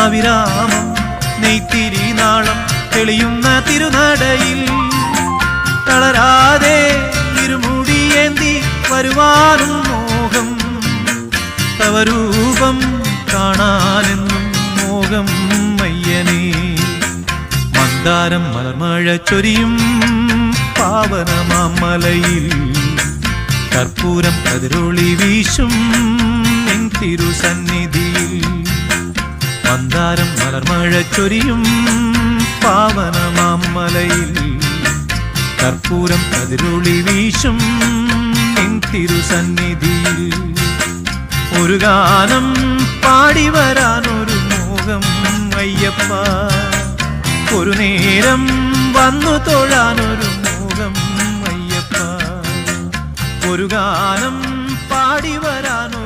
അവിരാമം നെയ്ത്തിരി നാളം തെളിയുന്ന തിരുനടയിൽ തളരാതെ ഇരുമുടിയേന്തി വരുവാനും മോഹം തവ രൂപം കാണാനെന്നും മോഹം അയ്യനേ മന്ദാരം മലർമഴ ചൊരിയും പാവനമാമലയിൽ കർപ്പൂരം കതിരൊളി വീശും നിൻ തിരുസന്നിധിയിൽ മന്ദാരം മലർമഴ ചൊരിയും പാവനമാമലയിൽ കർപ്പൂരം കതിരൊളി വീശും നിൻ തിരുസന്നിധിയിൽ ഒരു ഗാനം പാടി വരാനൊരു മോഹം അയ്യപ്പ ഒരു നേരം വന്നു തൊഴാനൊരു മോഹം അയ്യപ്പ ഒരു ഗാനം പാടി വരാനൊരു